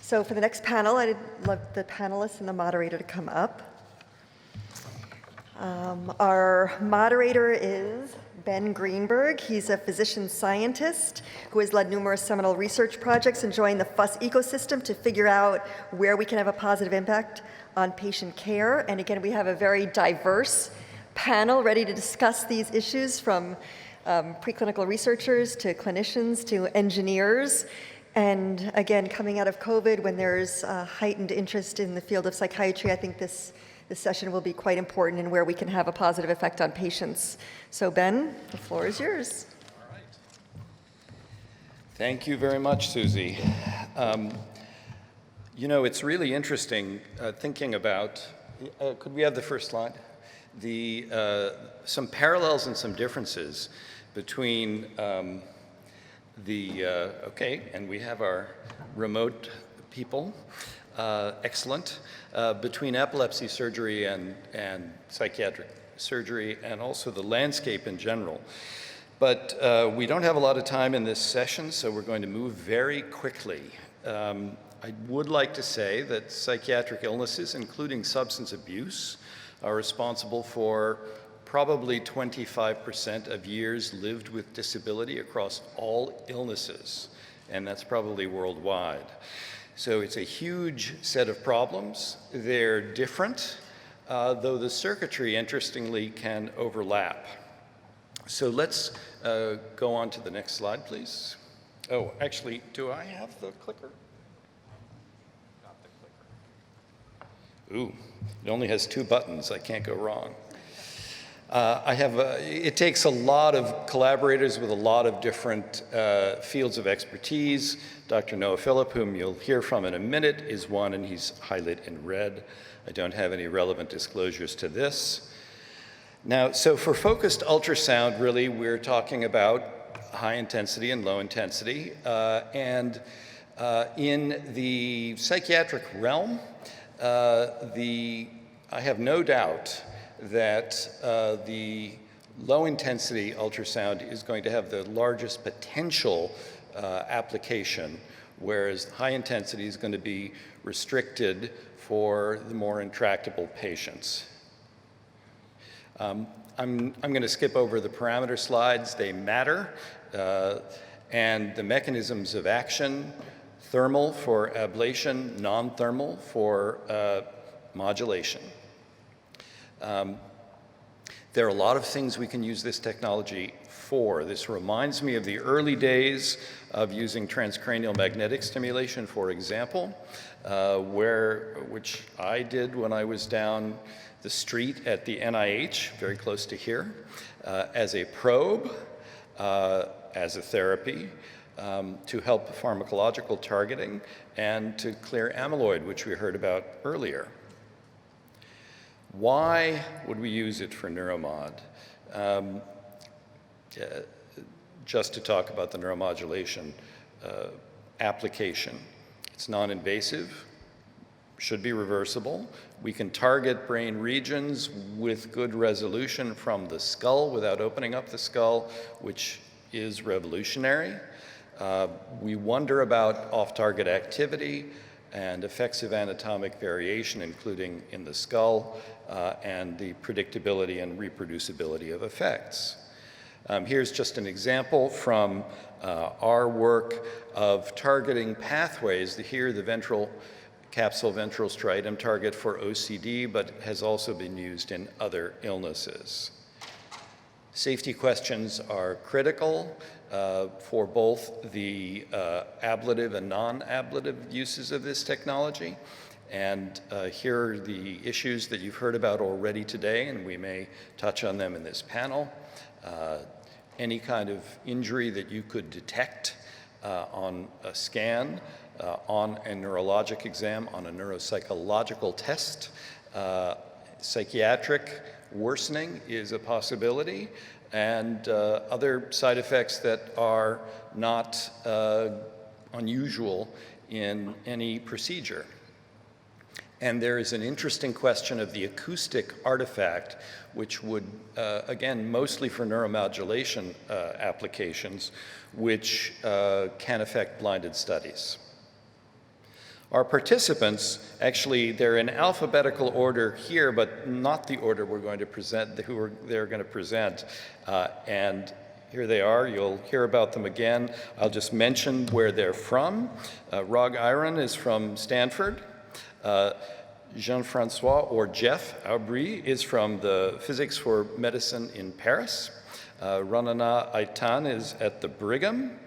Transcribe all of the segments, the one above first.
So for the next panel, I'd love the panelists and the moderator to come up. Our moderator is Ben Greenberg. He's a physician scientist who has led numerous seminal research projects and joined the FUS ecosystem to figure out where we can have a positive impact on patient care. And again, we have a very diverse panel ready to discuss these issues, from preclinical researchers to clinicians to engineers. And again, coming out of COVID, when there's heightened interest in the field of psychiatry, I think this session will be quite important in where we can have a positive effect on patients. So Ben, the floor is yours. All right. Thank you very much, Susie. You know, it's really interesting thinking about, could we have the first slide? Some parallels and some differences between okay, and we have our remote people. Excellent. Between epilepsy surgery and psychiatric surgery, and also the landscape in general. But we don't have a lot of time in this session, so we're going to move very quickly. I would like to say that psychiatric illnesses, including substance abuse, are responsible for probably 25% of years lived with disability across all illnesses, and that's probably worldwide. So it's a huge set of problems. They're different, though the circuitry, interestingly, can overlap. So let's go on to the next slide, please. Oh, actually, do I have the clicker? Not the clicker. Ooh, it only has 2 buttons. I can't go wrong. It takes a lot of collaborators with a lot of different fields of expertise. Dr. Noah Phillip, whom you'll hear from in a minute, is one, and he's highlighted in red. I don't have any relevant disclosures to this. Now, so for focused ultrasound, really, we're talking about high intensity and low intensity. In the psychiatric realm, I have no doubt that the low-intensity ultrasound is going to have the largest potential application, whereas high-intensity is going to be restricted for the more intractable patients. I'm going to skip over the parameter slides. They matter. And the mechanisms of action: thermal for ablation, non-thermal for modulation. There are a lot of things we can use this technology for. This reminds me of the early days of using transcranial magnetic stimulation, for example, which I did when I was down the street at the NIH, very close to here, as a probe, as a therapy, to help pharmacological targeting and to clear amyloid, which we heard about earlier. Why would we use it for neuromod? Just to talk about the neuromodulation application. It's non-invasive, should be reversible. We can target brain regions with good resolution from the skull without opening up the skull, which is revolutionary. We wonder about off-target activity and effects of anatomic variation, including in the skull, and the predictability and reproducibility of effects. Here's just an example from our work of targeting pathways. Here, the ventral capsule ventral striatum target for OCD, but has also been used in other illnesses. Safety questions are critical for both the ablative and non-ablative uses of this technology. And here are the issues that you've heard about already today, and we may touch on them in this panel. Any kind of injury that you could detect on a scan, on a neurologic exam, on a neuropsychological test. Psychiatric worsening is a possibility, and other side effects that are not unusual in any procedure. And there is an interesting question of the acoustic artifact, which would, again, mostly for neuromodulation applications, which can affect blinded studies. Our participants, actually, they're in alphabetical order here, but not the order we're going to present, they're going to present. And here they are. You'll hear about them again. I'll just mention where they're from. Rog Iron is from Stanford. Jean-Francois, or Jeff Aubry, is from the Physics for Medicine in Paris. Ranana Aitan is at the Brigham.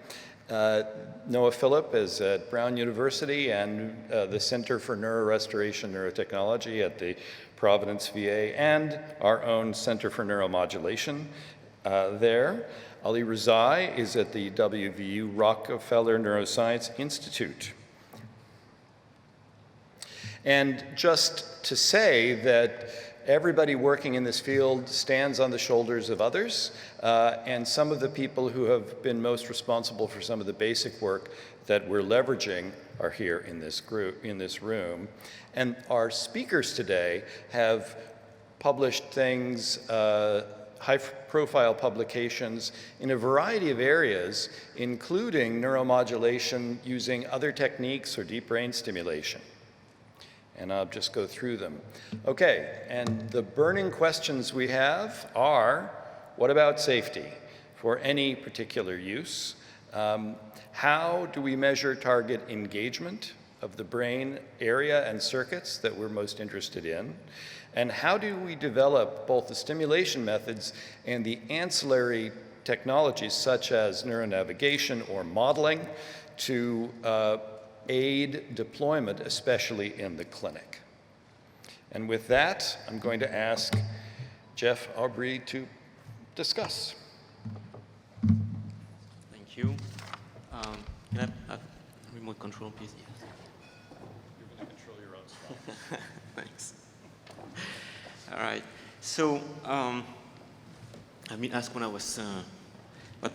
Noah Phillip is at Brown University and the Center for Neurorestoration Neurotechnology at the Providence VA, and our own Center for Neuromodulation there. Ali Rezai is at the WVU Rockefeller Neuroscience Institute. And just to say that everybody working in this field stands on the shoulders of others, and some of the people who have been most responsible for some of the basic work that we're leveraging are here in this group, in this room. And our speakers today have published things, high-profile publications in a variety of areas, including neuromodulation using other techniques or deep brain stimulation. And I'll just go through them. Okay, and the burning questions we have are, what about safety for any particular use? How do we measure target engagement of the brain area and circuits that we're most interested in? And how do we develop both the stimulation methods and the ancillary technologies such as neuronavigation or modeling to aid deployment, especially in the clinic? And with that, I'm going to ask Jeff Aubry to discuss. Thank you. Can I have remote control, please? Yes. You're going to control your own stuff. Thanks. All right. So I've been asked when I was what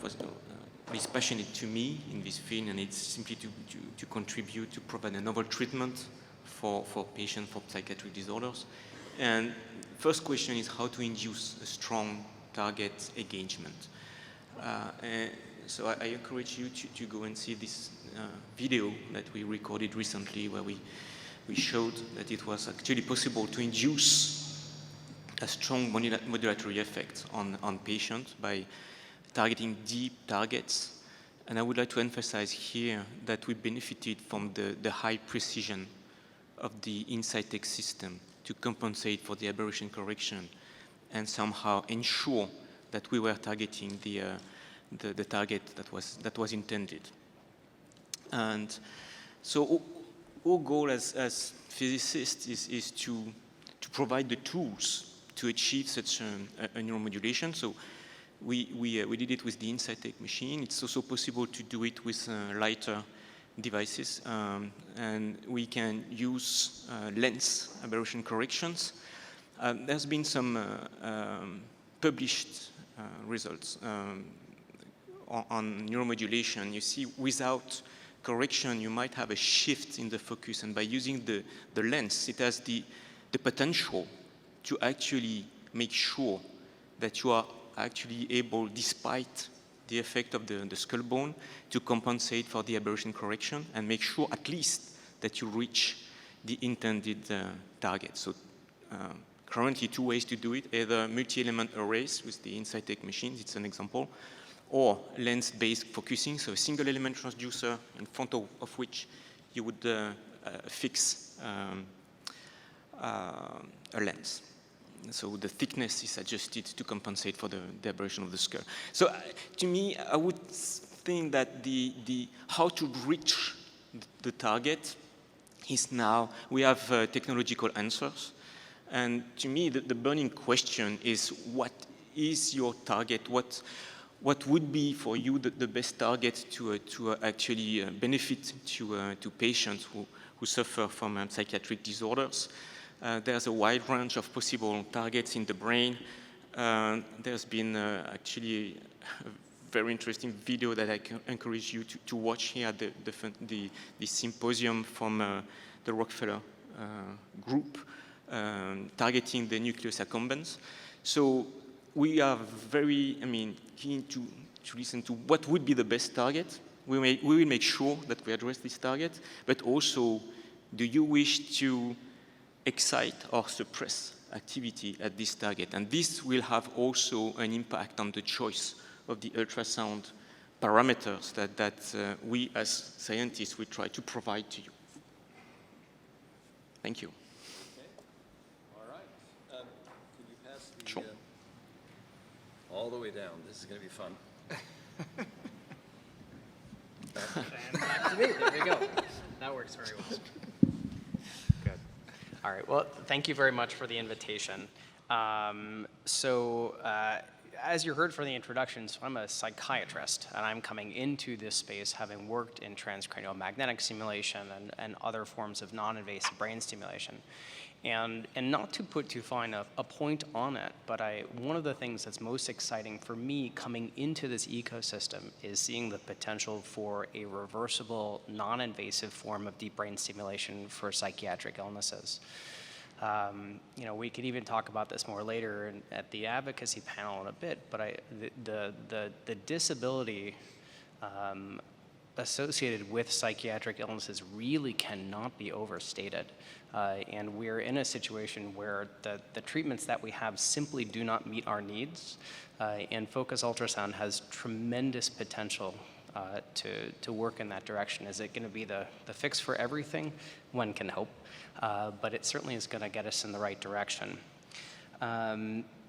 is passionate to me in this field, and it's simply to contribute to provide a novel treatment for patients for psychiatric disorders. And first question is how to induce a strong target engagement. So I encourage you to go and see this video that we recorded recently, where we showed that it was actually possible to induce a strong modulatory effect on patients by targeting deep targets. And I would like to emphasize here that we benefited from the high precision of the InsightX system to compensate for the aberration correction and somehow ensure that we were targeting the target that was intended. And so our goal as physicists is to provide the tools to achieve such a neuromodulation. So we did it with the InsightX machine. It's also possible to do it with lighter devices, and we can use lens aberration corrections. There's been some published results on neuromodulation. You see, without correction, you might have a shift in the focus, and by using the lens, it has the potential to actually make sure that you are actually able, despite the effect of the skull bone, to compensate for the aberration correction and make sure at least that you reach the intended target. So currently 2 ways to do it, either multi-element arrays with the InsightX machines, it's an example, or lens-based focusing, so a single element transducer in front of which you would fix a lens. So the thickness is adjusted to compensate for the aberration of the skull. So to me, I would think that the how to reach the target is now, we have technological answers. And to me, the burning question is, what is your target? What would be for you the best target to actually benefit to patients who suffer from psychiatric disorders? There's a wide range of possible targets in the brain. There's been actually a very interesting video that I can encourage you to watch here at the symposium from the Rockefeller group targeting the nucleus accumbens. So we are very, keen to listen to what would be the best target. We will make sure that we address this target, but also do you wish to excite or suppress activity at this target? And this will have also an impact on the choice of the ultrasound parameters that we as scientists will try to provide to you. Thank you. Okay. All right. Can you pass the, Sure. All the way down? This is going to be fun. And back to me. There we go. That works very well. Good. All right. Well, thank you very much for the invitation. As you heard from the introduction, so I'm a psychiatrist, and I'm coming into this space having worked in transcranial magnetic stimulation and other forms of non-invasive brain stimulation. And not to put too fine a point on it, but one of the things that's most exciting for me coming into this ecosystem is seeing the potential for a reversible, non-invasive form of deep brain stimulation for psychiatric illnesses. We could even talk about this more later at the advocacy panel in a bit, but the disability associated with psychiatric illnesses really cannot be overstated. And we're in a situation where the treatments that we have simply do not meet our needs, and focus ultrasound has tremendous potential to work in that direction. Is it going to be the fix for everything? One can hope, but it certainly is going to get us in the right direction.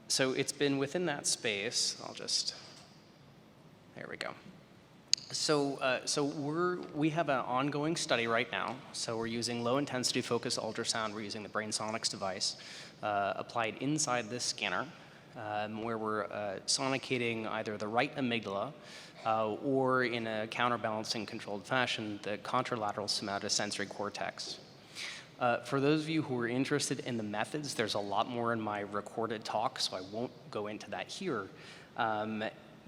So it's been within that space. There we go. So we have an ongoing study right now. So we're using low-intensity focused ultrasound. We're using the Brain Sonics device applied inside this scanner, where we're sonicating either the right amygdala or, in a counterbalancing controlled fashion, the contralateral somatosensory cortex. For those of you who are interested in the methods, there's a lot more in my recorded talk, so I won't go into that here.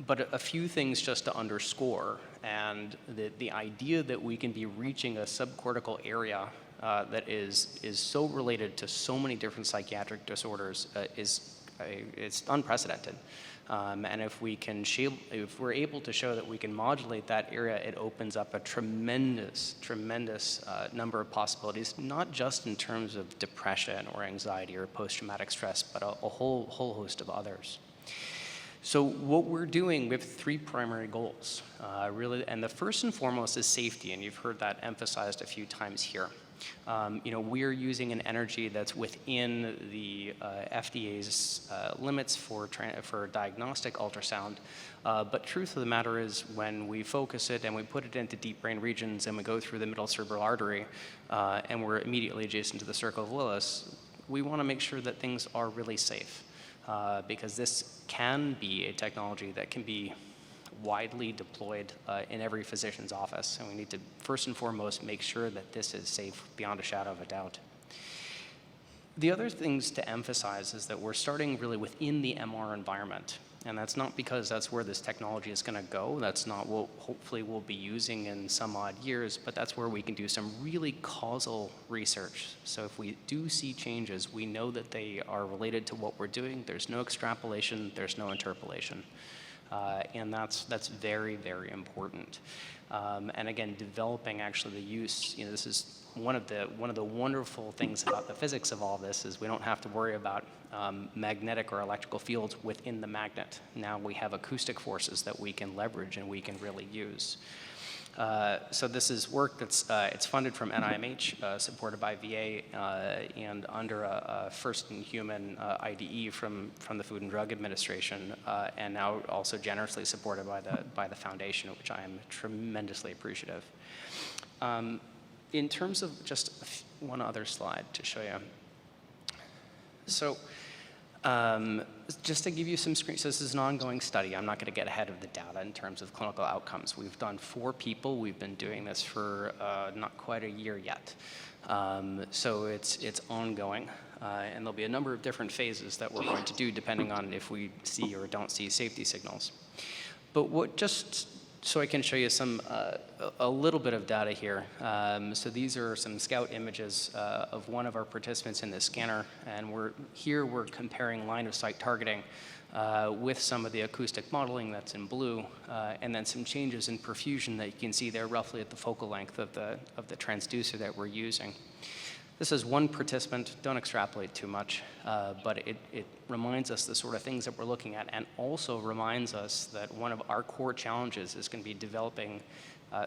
But a few things just to underscore, and the idea that we can be reaching a subcortical area that is so related to so many different psychiatric disorders it's unprecedented. And if we're able to show that we can modulate that area, it opens up a tremendous number of possibilities, not just in terms of depression or anxiety or post-traumatic stress, but a whole host of others. So what we're doing, we have three primary goals, really, and the first and foremost is safety, and you've heard that emphasized a few times here. We're using an energy that's within the FDA's limits for diagnostic ultrasound, but truth of the matter is when we focus it and we put it into deep brain regions and we go through the middle cerebral artery and we're immediately adjacent to the circle of Willis, we want to make sure that things are really safe. Because this can be a technology that can be widely deployed in every physician's office. And we need to, first and foremost, make sure that this is safe beyond a shadow of a doubt. The other things to emphasize is that we're starting really within the MR environment. And that's not because that's where this technology is going to go. That's not what hopefully we'll be using in some odd years, but that's where we can do some really causal research. So if we do see changes, we know that they are related to what we're doing. There's no extrapolation, there's no interpolation. And that's very, very important. And again, developing actually the use, this is one of the wonderful things about the physics of all this is we don't have to worry about magnetic or electrical fields within the magnet. Now we have acoustic forces that we can leverage and we can really use. So this is work that's it's funded from NIMH, supported by VA, and under a first-in-human IDE from the Food and Drug Administration, and now also generously supported by the foundation, which I am tremendously appreciative. In terms of just one other slide to show you. So just to give you some screen, so this is an ongoing study. I'm not going to get ahead of the data in terms of clinical outcomes. We've done 4 people. We've been doing this for not quite a year yet. So it's ongoing, and there'll be a number of different phases that we're going to do depending on if we see or don't see safety signals. But just so I can show you a little bit of data here. So these are some scout images of one of our participants in this scanner, and we're comparing line of sight targeting with some of the acoustic modeling that's in blue, and then some changes in perfusion that you can see there roughly at the focal length of the transducer that we're using. This is one participant, don't extrapolate too much, but it reminds us the sort of things that we're looking at, and also reminds us that one of our core challenges is going to be developing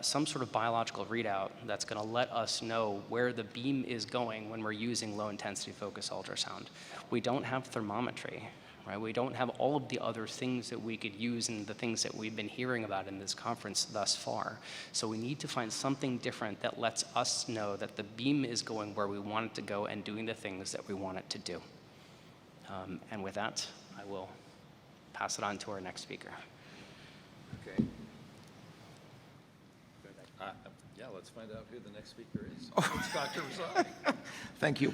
some sort of biological readout that's going to let us know where the beam is going when we're using low-intensity focused ultrasound. We don't have thermometry, right? We don't have all of the other things that we could use and the things that we've been hearing about in this conference thus far. So we need to find something different that lets us know that the beam is going where we want it to go and doing the things that we want it to do. And with that, I will pass it on to our next speaker. Okay. Yeah, let's find out who the next speaker is. It's Dr. Rosati. Thank you.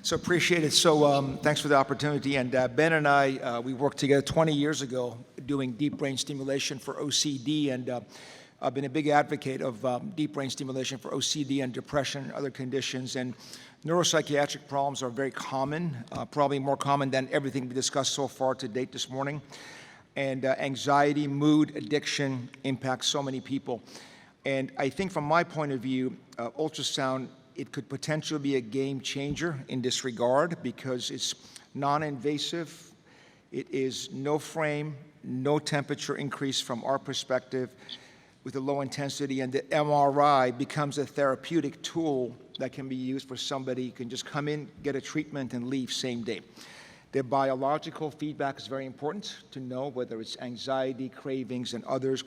So appreciate it. So thanks for the opportunity. And Ben and I, we worked together 20 years ago doing deep brain stimulation for OCD. And I've been a big advocate of deep brain stimulation for OCD and depression and other conditions. And neuropsychiatric problems are very common, probably more common than everything we discussed so far to date this morning. And anxiety, mood, addiction impacts so many people. And I think from my point of view, ultrasound, it could potentially be a game changer in this regard because it's non-invasive. It is no frame, no temperature increase from our perspective with the low intensity, and the MRI becomes a therapeutic tool that can be used for somebody who can just come in, get a treatment, and leave same day. The biological feedback is very important to know, whether it's anxiety, cravings, and others.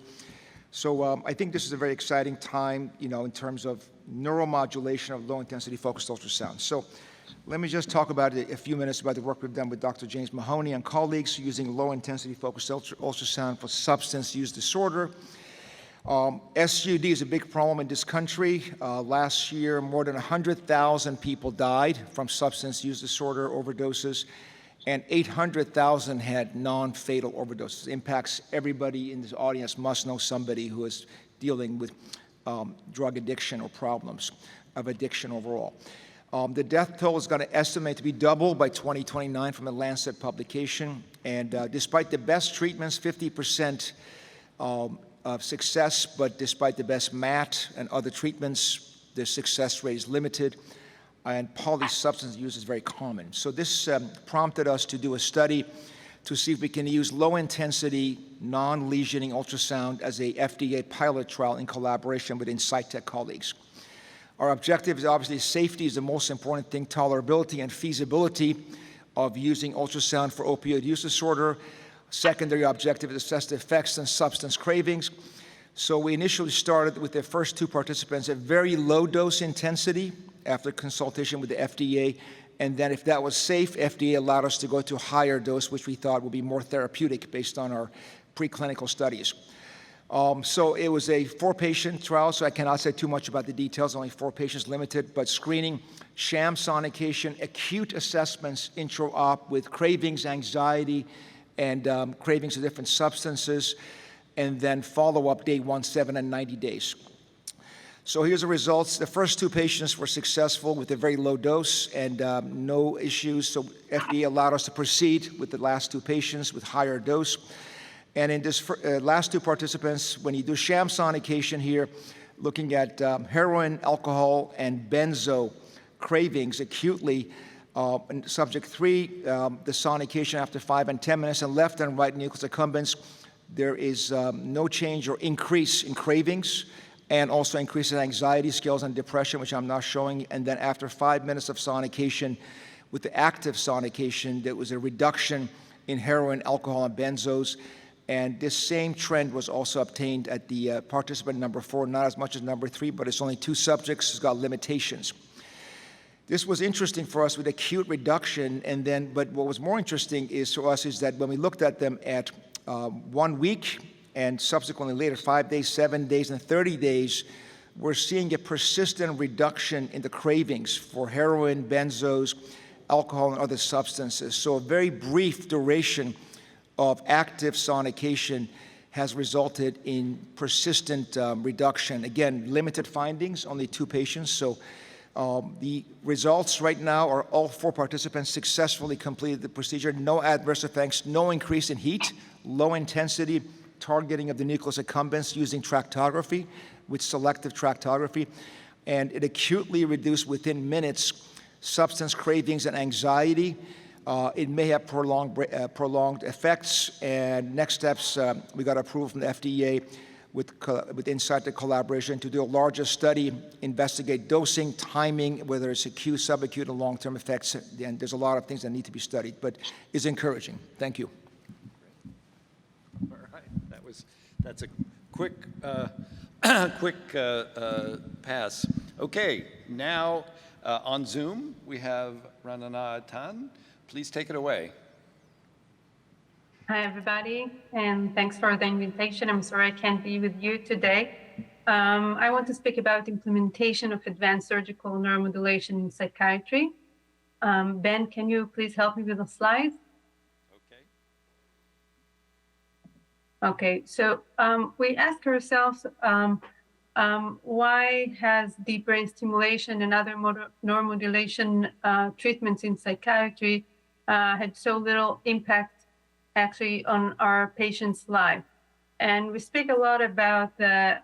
So I think this is a very exciting time, in terms of neuromodulation of low-intensity focused ultrasound. So let me just talk about a few minutes about the work we've done with Dr. James Mahoney and colleagues using low-intensity focused ultrasound for substance use disorder. SUD is a big problem in this country. Last year, more than 100,000 people died from substance use disorder overdoses, and 800,000 had non-fatal overdoses. It impacts everybody in this audience must know somebody who is dealing with drug addiction or problems of addiction overall. The death toll is going to estimate to be double by 2029 from a Lancet publication. And despite the best treatments, 50% of success, but despite the best MAT and other treatments, the success rate is limited. And polysubstance use is very common. So this prompted us to do a study to see if we can use low-intensity, non-lesioning ultrasound as a FDA pilot trial in collaboration with Psychiatric colleagues. Our objective is obviously safety is the most important thing, tolerability and feasibility of using ultrasound for opioid use disorder. Secondary objective is to assess the effects on substance cravings. So we initially started with the first two participants at very low dose intensity after consultation with the FDA, and then if that was safe, FDA allowed us to go to a higher dose, which we thought would be more therapeutic based on our preclinical studies. So it was a 4-patient trial, so I cannot say too much about the details, only 4 patients limited, but screening, sham sonication, acute assessments intro-op with cravings, anxiety, and cravings of different substances, and then follow-up day 1, 7, and 90 days. So here's the results. The first 2 patients were successful with a very low dose and no issues, so FDA allowed us to proceed with the last 2 patients with higher dose. And in this last 2 participants, when you do sham sonication here, looking at heroin, alcohol, and benzo cravings acutely, in subject 3, the sonication after 5 and 10 minutes, and left and right nucleus accumbens, there is no change or increase in cravings, and also increase in anxiety scales and depression, which I'm not showing. And then after 5 minutes of sonication, with the active sonication, there was a reduction in heroin, alcohol, and benzos. And this same trend was also obtained at the participant number 4, not as much as number 3, but it's only 2 subjects, it's got limitations. This was interesting for us with acute reduction, and then, but what was more interesting is to us is that when we looked at them at 1 week, and subsequently later, 5 days, 7 days, and 30 days, we're seeing a persistent reduction in the cravings for heroin, benzos, alcohol, and other substances. So a very brief duration of active sonication has resulted in persistent reduction. Again, limited findings, only 2 patients, so The results right now are all 4 participants successfully completed the procedure. No adverse effects, no increase in heat, low intensity targeting of the nucleus accumbens using tractography with selective tractography, and it acutely reduced within minutes substance cravings and anxiety. It may have prolonged effects, and next steps, we got approval from the FDA with inside the collaboration to do a larger study, investigate dosing, timing, whether it's acute, subacute, and long-term effects. And there's a lot of things that need to be studied, but it's encouraging. Thank you. All right, that's a quick, pass. Okay, now on Zoom we have Ranana Tan. Please take it away. Hi, everybody, and thanks for the invitation. I'm sorry I can't be with you today. I want to speak about implementation of advanced surgical neuromodulation in psychiatry. Ben, can you please help me with the slides? Okay. Okay, so we ask ourselves, why has deep brain stimulation and other neuromodulation treatments in psychiatry had so little impact actually on our patients' life? And we speak a lot about the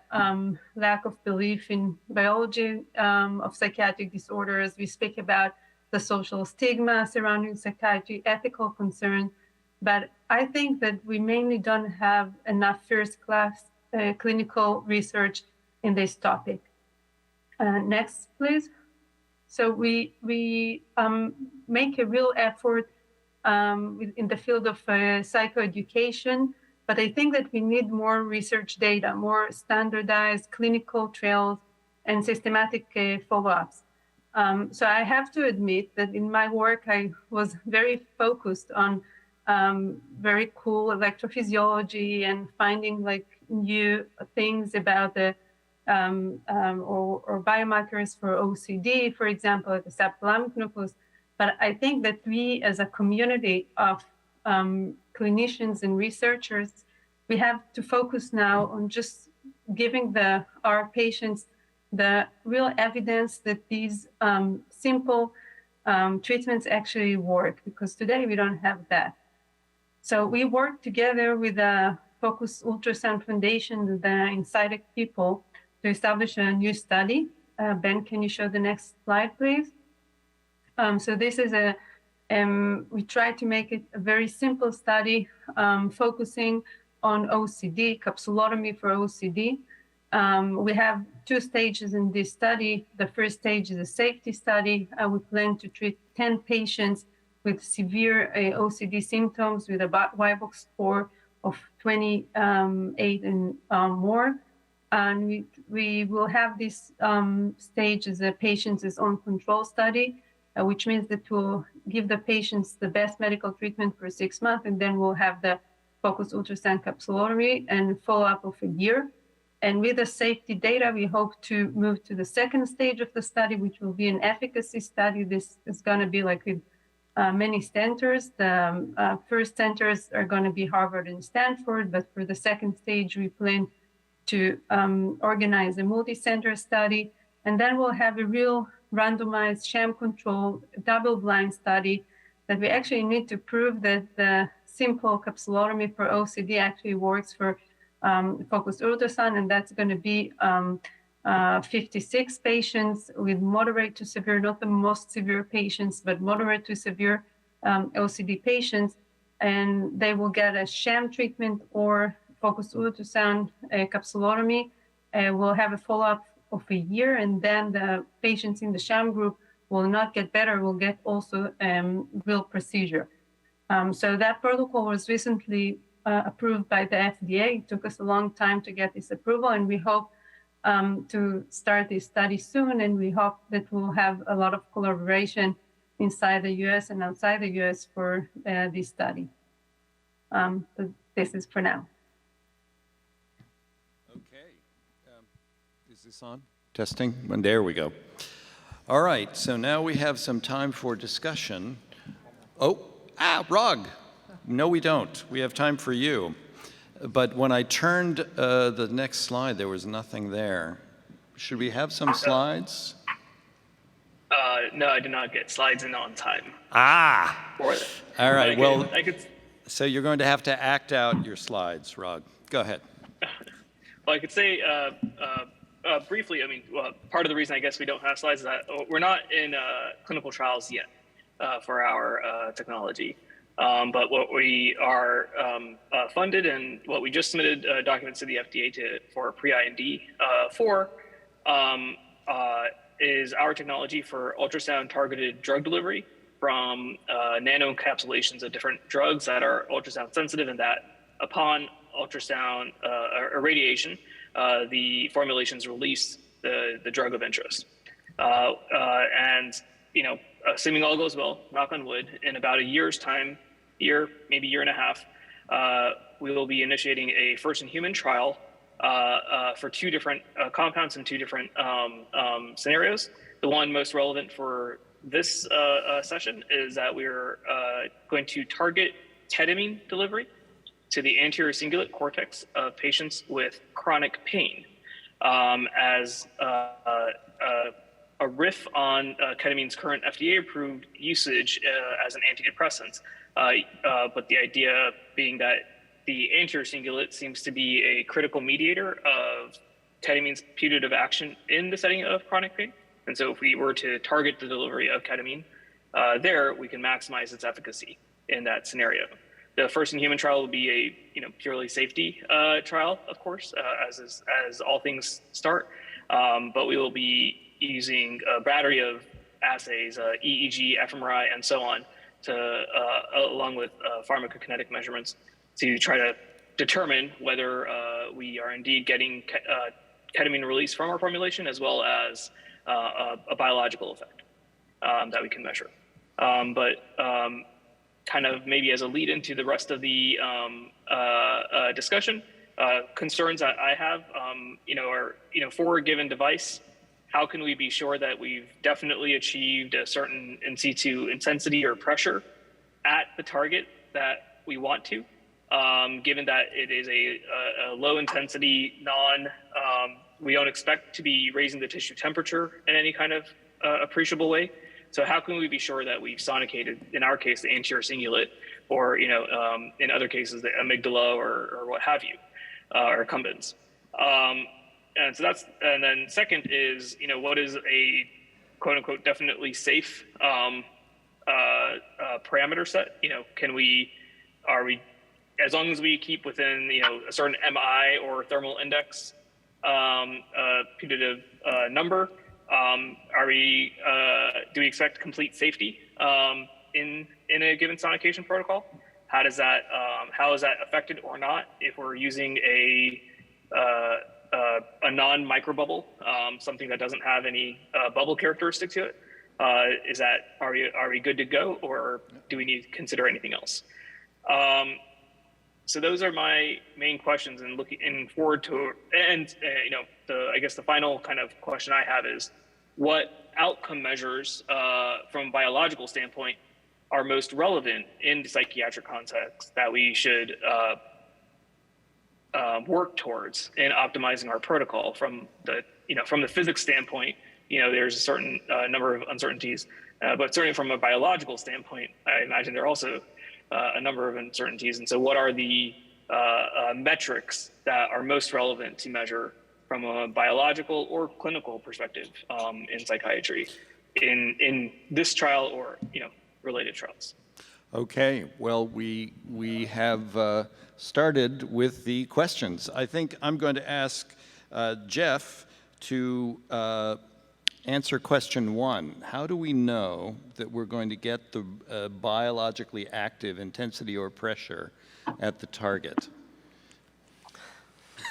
lack of belief in biology of psychiatric disorders. We speak about the social stigma surrounding psychiatry, ethical concerns, but I think that we mainly don't have enough first-class clinical research in this topic. Next, please. So we make a real effort in the field of psychoeducation, but I think that we need more research data, more standardized clinical trials and systematic follow-ups. So I have to admit that in my work, I was very focused on very cool electrophysiology and finding like new things about the or biomarkers for OCD, for example, at the subthalamic nucleus. But I think that we, as a community of clinicians and researchers, we have to focus now on just giving our patients the real evidence that these simple treatments actually work, because today we don't have that. So we work together with the Focus Ultrasound Foundation, with the Insightic people, to establish a new study. Ben, can you show the next slide, please? So this is we try to make it a very simple study, focusing on OCD, capsulotomy for OCD. We have 2 stages in this study. The first stage is a safety study. We plan to treat 10 patients with severe OCD symptoms with a Y-box score of 28 and more. And we will have this stage as a patient's own control study, which means that we'll give the patients the best medical treatment for 6 months, and then we'll have the focused ultrasound capsulotomy and follow-up of a year. And with the safety data, we hope to move to the second stage of the study, which will be an efficacy study. This is going to be like with many centers. The first centers are going to be Harvard and Stanford, but for the second stage, we plan to organize a multi-center study. And then we'll have a real randomized sham-controlled double-blind study that we actually need to prove that the simple capsulotomy for OCD actually works for focused ultrasound, and that's going to be 56 patients with moderate to severe, not the most severe patients, but moderate to severe OCD patients, and they will get a sham treatment or focused ultrasound capsulotomy. We'll have a follow-up of a year, and then the patients in the sham group will not get better, will get also real procedure. So that protocol was recently approved by the FDA. It took us a long time to get this approval, and we hope to start this study soon, and we hope that we'll have a lot of collaboration inside the US and outside the US for this study. So this is for now. Okay. Is this on? Testing? And there we go. All right, so now we have some time for discussion. Rog. No, we don't. We have time for you. But when I turned the next slide, there was nothing there. Should we have some slides? No, I did not get slides in on time Ah! for that. All right, well, I could, so you're going to have to act out your slides, Rod. Go ahead. well, I could say briefly. I mean, well, part of the reason I guess we don't have slides is that we're not in clinical trials yet for our technology. But what we are funded and what we just submitted documents to the FDA for pre-IND for is our technology for ultrasound targeted drug delivery from nano encapsulations of different drugs that are ultrasound sensitive, and that upon ultrasound irradiation, the formulations release the drug of interest. And, you know, assuming all goes well, knock on wood, in about a year's time, maybe year and a half, we will be initiating a first-in-human trial for two different compounds in two different scenarios. The one most relevant for this session is that we're going to target ketamine delivery to the anterior cingulate cortex of patients with chronic pain as a riff on ketamine's current FDA-approved usage as an antidepressant. But the idea being that the anterior cingulate seems to be a critical mediator of ketamine's putative action in the setting of chronic pain. And so if we were to target the delivery of ketamine there, we can maximize its efficacy in that scenario. The first-in-human trial will be a purely safety trial, of course, as all things start. But we will be using a battery of assays, EEG, fMRI, and so on, along with pharmacokinetic measurements, to try to determine whether we are indeed getting ketamine release from our formulation, as well as a biological effect that we can measure. But kind of maybe as a lead into the rest of the discussion, concerns that I have, are, for a given device, how can we be sure that we've definitely achieved a certain in situ intensity or pressure at the target that we want to, given that it is a low intensity, we don't expect to be raising the tissue temperature in any kind of appreciable way. So how can we be sure that we've sonicated, in our case, the anterior cingulate, or in other cases, the amygdala or what have you, or accumbens. And so and then second is, what is a quote unquote definitely safe parameter set? Are we, as long as we keep within, a certain MI or thermal index putative number, do we expect complete safety in a given sonication protocol? How is that affected or not if we're using a non-microbubble, something that doesn't have any bubble characteristic to it? Are we good to go, or do we need to consider anything else? So those are my main questions, and looking forward to, and I guess the final kind of question I have is, what outcome measures from a biological standpoint are most relevant in the psychiatric context that we should work towards in optimizing our protocol? From the physics standpoint, there's a certain number of uncertainties, but certainly from a biological standpoint, I imagine there are also a number of uncertainties. And so what are the metrics that are most relevant to measure from a biological or clinical perspective in psychiatry in this trial or related trials? Okay, well, we have started with the questions. I think I'm going to ask Jeff to answer question one. How do we know that we're going to get the biologically active intensity or pressure at the target?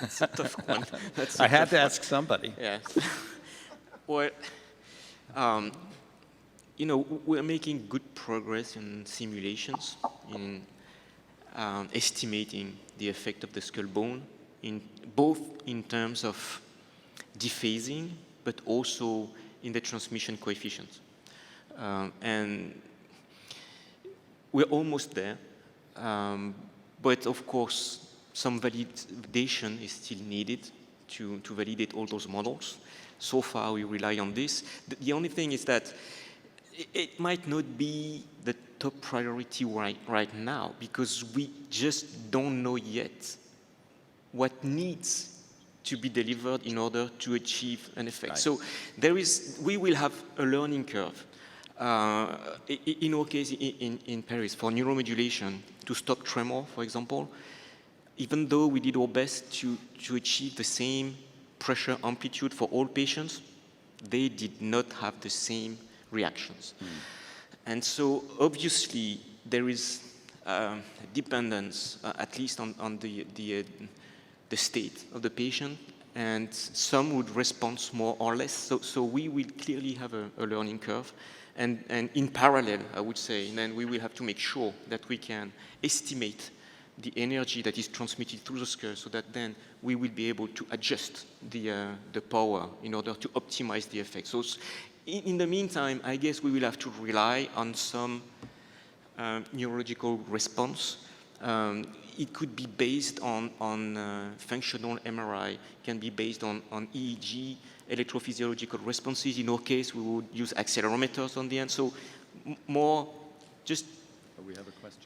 That's a tough one. I had to ask somebody. Yeah. Well, we're making good progress in simulations, in estimating the effect of the skull bone, both in terms of dephasing, but also in the transmission coefficient. And we're almost there. But of course, some validation is still needed to validate all those models. so far we rely on this. The only thing is that it might not be the top priority right now, because we just don't know yet what needs to be delivered in order to achieve an effect. Right. So we will have a learning curve. In our case in Paris, for neuromodulation, to stop tremor, for example, even though we did our best to achieve the same pressure amplitude for all patients, they did not have the same reactions. And so obviously there is dependence, at least on the state of the patient, and some would respond more or less. So we will clearly have a learning curve. And in parallel, I would say, and then we will have to make sure that we can estimate the energy that is transmitted through the skull, so that then we will be able to adjust the power in order to optimize the effect. So in the meantime, I guess we will have to rely on some neurological response. It could be based on functional MRI, it can be based on EEG, electrophysiological responses. In our case, we would use accelerometers on the end. So more just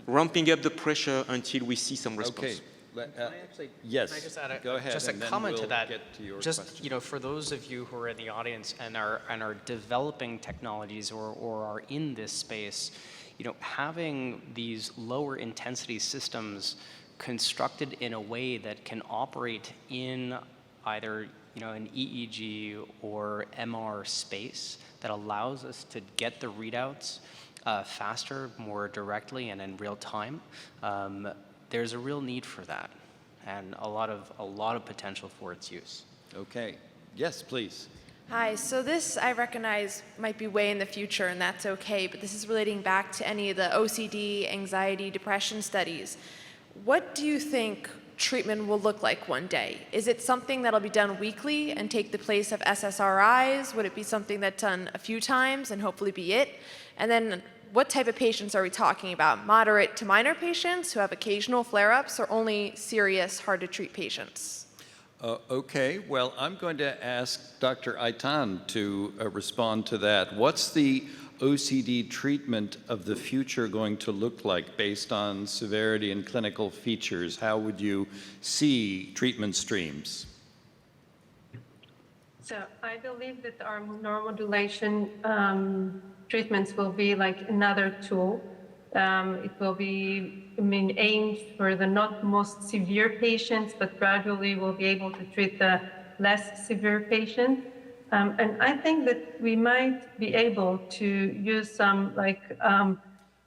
ramping up the pressure until we see some response. Okay. Yes. Can I just add Go ahead. just a and then comment we'll to that? Get to your just question. for those of you who are in the audience and are developing technologies or are in this space, having these lower intensity systems constructed in a way that can operate in either an EEG or MR space that allows us to get the readouts faster, more directly, and in real time. There's a real need for that, and a lot of potential for its use. Okay. Yes, please. Hi, so this I recognize might be way in the future, and that's okay, but this is relating back to any of the OCD, anxiety, depression studies. What do you think treatment will look like one day? Is it something that'll be done weekly and take the place of SSRIs? Would it be something that's done a few times and hopefully be it? And then what type of patients are we talking about? Moderate to minor patients who have occasional flare-ups, or only serious, hard-to-treat patients? Okay. Well, I'm going to ask Dr. Aitan to respond to that. What's the OCD treatment of the future going to look like based on severity and clinical features? How would you see treatment streams? So I believe that our neuromodulation treatments will be like another tool. It will be, aimed for the not most severe patients, but gradually we'll be able to treat the less severe patients. And I think that we might be able to use some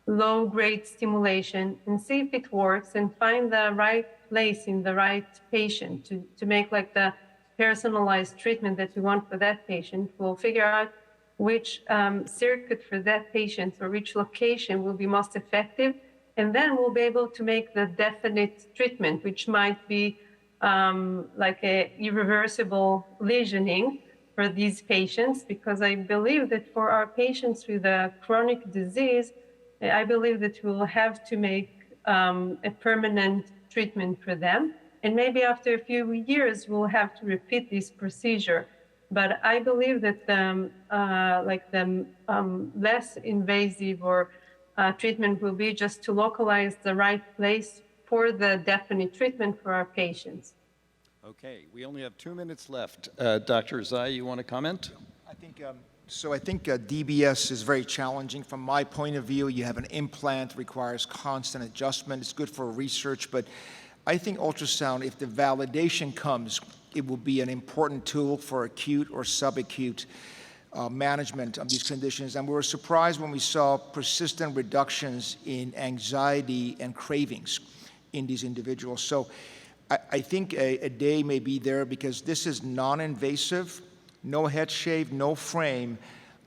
low-grade stimulation and see if it works, and find the right place in the right patient to make the personalized treatment that we want for that patient. We'll figure out which circuit for that patient or which location will be most effective, and then we'll be able to make the definite treatment, which might be a irreversible lesioning for these patients, because I believe that for our patients with a chronic disease, I believe that we'll have to make a permanent treatment for them. And maybe after a few years, we'll have to repeat this procedure. But I believe that the less invasive or treatment will be just to localize the right place for the definite treatment for our patients. Okay, we only have 2 minutes left. Dr. Zai, you want to comment? I think DBS is very challenging. From my point of view, you have an implant, requires constant adjustment. It's good for research, but I think ultrasound, if the validation comes, it will be an important tool for acute or subacute management of these conditions. And we were surprised when we saw persistent reductions in anxiety and cravings in these individuals. So I think a day may be there, because this is non-invasive, no head shave, no frame,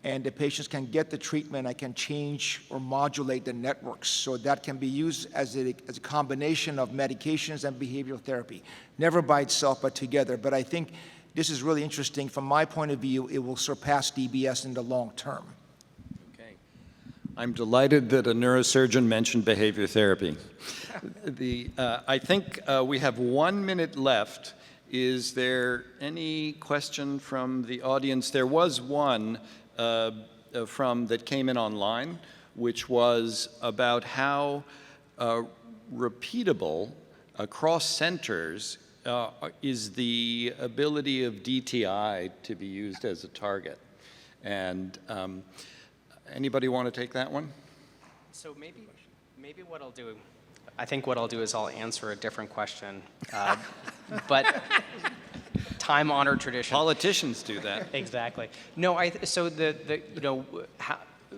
and the patients can get the treatment. I can change or modulate the networks, so that can be used as a combination of medications and behavioral therapy, never by itself but together. But I think this is really interesting. From my point of view, it will surpass DBS in the long term. Okay. I'm delighted that a neurosurgeon mentioned behavior therapy. I think we have 1 minute left. Is there any question from the audience? There was one that came in online, which was about how repeatable across centers is the ability of DTI to be used as a target. And anybody want to take that one? So maybe what I'll do, I think what I'll do is I'll answer a different question, but time-honored tradition. Politicians do that. Exactly. No, so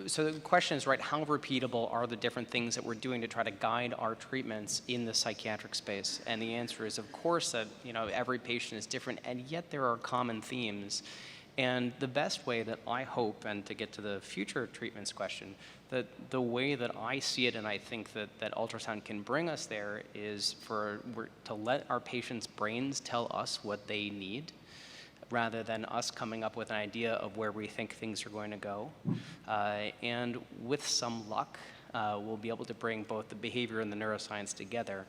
so the question is, right, how repeatable are the different things that we're doing to try to guide our treatments in the psychiatric space? And the answer is, of course, that every patient is different, and yet there are common themes. And the best way that I hope, and to get to the future treatments question, that the way that I see it, and I think that ultrasound can bring us there, is to let our patients' brains tell us what they need, rather than us coming up with an idea of where we think things are going to go. And with some luck, we'll be able to bring both the behavior and the neuroscience together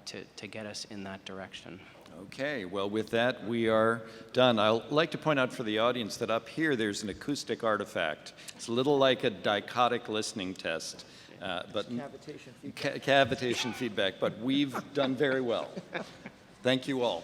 to get us in that direction. Okay, well, with that, we are done. I'd like to point out for the audience that up here, there's an acoustic artifact. It's a little like a dichotic listening test, but cavitation feedback, but we've done very well. Thank you all.